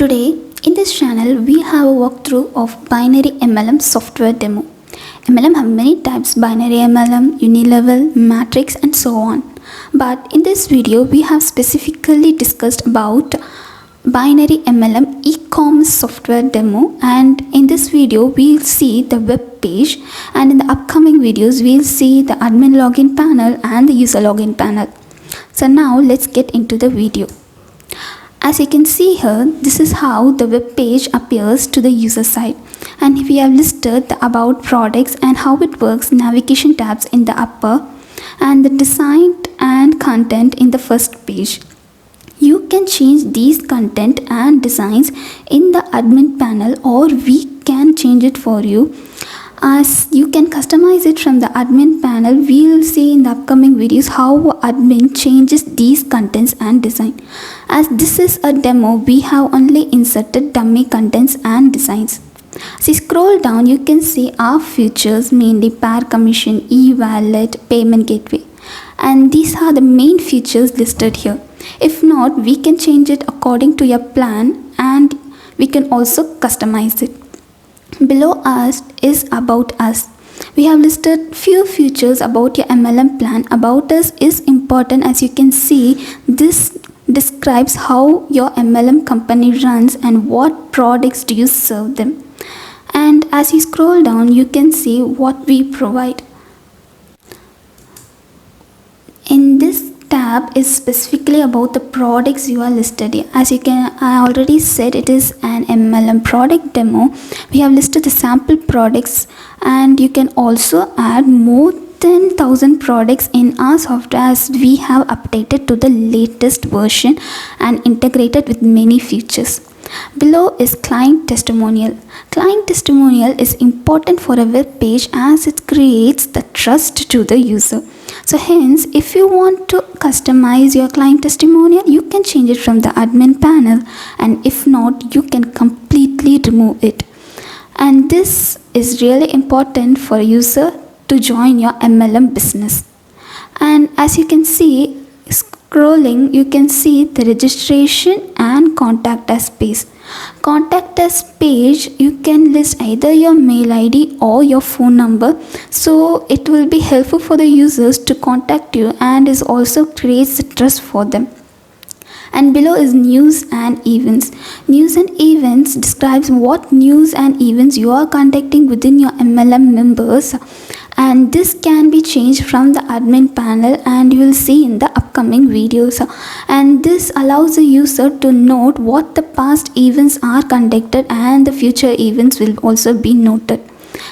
Today, in this channel, we have a walkthrough of Binary MLM Software Demo. MLM have many types: Binary MLM, Unilevel, Matrix, and so on. But in this video, we have specifically discussed about Binary MLM e-commerce software demo, and in this video we'll see the web page, and in the upcoming videos we'll see the admin login panel and the user login panel. So now let's get into the video. As you can see here, this is how the web page appears to the user side, and we have listed the about products and how it works, navigation tabs in the upper, and the design and content in the first page. You can change these content and designs in the admin panel, or we can change it for you. As you can customize it from the admin panel, we will see in the upcoming videos how admin changes these contents and design. As this is a demo, we have only inserted dummy contents and designs. As you scroll down, you can see our features, mainly pair commission, e-wallet, payment gateway, and these are the main features listed here. If not, we can change it according to your plan, and we can also customize it. Below us is about us. We have listed few features about your MLM plan. About us is important. As you can see, this describes how your MLM company runs and what products do you serve them. And as you scroll down, you can see what we provide. In this tab is specifically about the products you are listed here. As I already said, it is an MLM product demo. We have listed the sample products, and you can also add more than 1,000 products in our software, as we have updated to the latest version and integrated with many features. Below is client testimonial. Client testimonial is important for a web page as it creates the trust to the user. So hence, if you want to customize your client testimonial, you can change it from the admin panel, and if not, you can completely remove it. And this is really important for a user to join your MLM business. And as you can see, scrolling, you can see the registration and contact us page. Contact us page, you can list either your mail ID or your phone number, so it will be helpful for the users to contact you, and is also creates the trust for them. And below is news and events. News and events describes what news and events you are conducting within your MLM members, and this can be changed from the admin panel, and you will see in the upcoming videos. And this allows the user to note what the past events are conducted, and the future events will also be noted.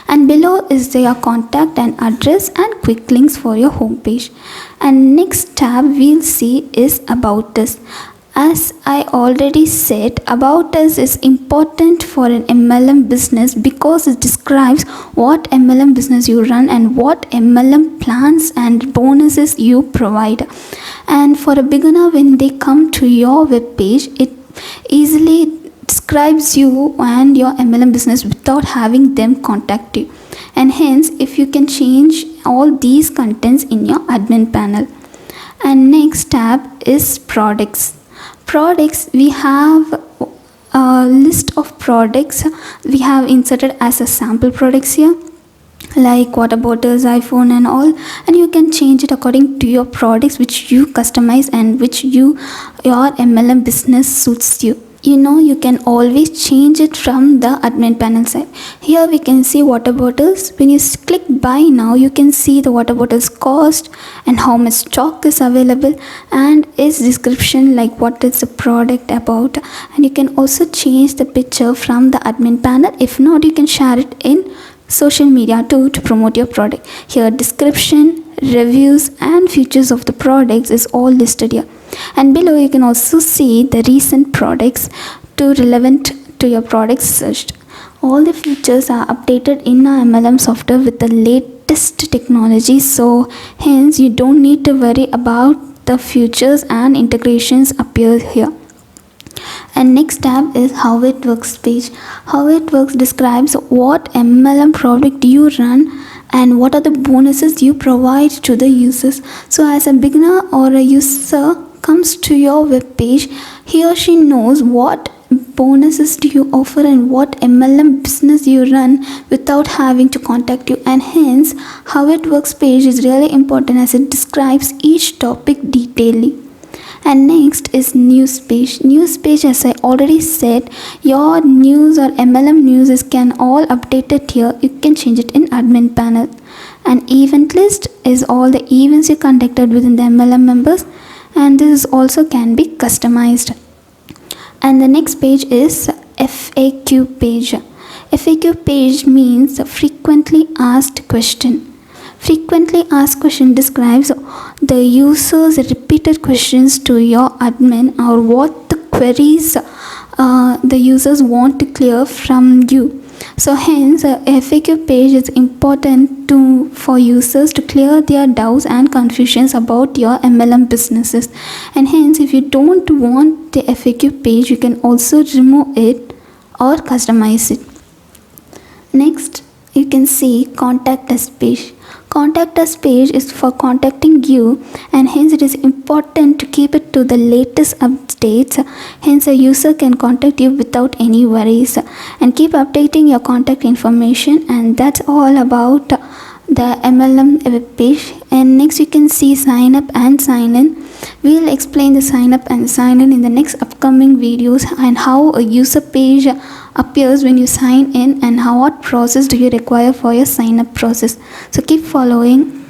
And below is their contact and address and quick links for your homepage. And next tab we'll see is about us. As I already said, about us is important for an MLM business because it describes what MLM business you run and what MLM plans and bonuses you provide. And for a beginner, when they come to your web page, it easily describes you and your MLM business without having them contact you. And hence, if you can change all these contents in your admin panel. And next tab is products. Products, we have a list of products we have inserted as a sample products here, like water bottles, iPhone and all, and you can change it according to your products which you customize and which your MLM business suits you. You can always change it from the admin panel side. Here we can see water bottles. When you click buy now, you can see the water bottles cost and how much stock is available, and its description, like what is the product about. And you can also change the picture from the admin panel. If not, you can share it in social media too to promote your product. Here description, reviews and features of the products is all listed here. And below you can also see the recent products to relevant to your products searched. All the features are updated in our MLM software with the latest technology, so hence you don't need to worry about the features and integrations appear here. And next tab is how it works page. How it works describes what MLM product you run and what are the bonuses you provide to the users. So as a beginner or a user comes to your web page, he or she knows what bonuses do you offer, and what MLM business you run without having to contact you. And hence, how it works page is really important as it describes each topic detailedly. And next is news page. News page, as I already said, your news or MLM news can all updated here. You can change it in admin panel. And event list is all the events you conducted within the MLM members, and this also can be customized. And the next page is FAQ page. FAQ page means frequently asked question. Frequently asked question describes the user's repeated questions to your admin, or what the queries the users want to clear from you. So hence, FAQ page is important for users to clear their doubts and confusions about your MLM businesses. And hence, if you don't want the FAQ page, you can also remove it or customize it. Next, you can see contact us page. Contact us page is for contacting you, and hence it is important to keep it to the latest updates. Hence a user can contact you without any worries, and keep updating your contact information. And that's all about the MLM web page. And next you can see sign up and sign in. We'll explain the sign up and sign in the next upcoming videos, and how a user page appears when you sign in, and what process do you require for your sign up process. So keep following.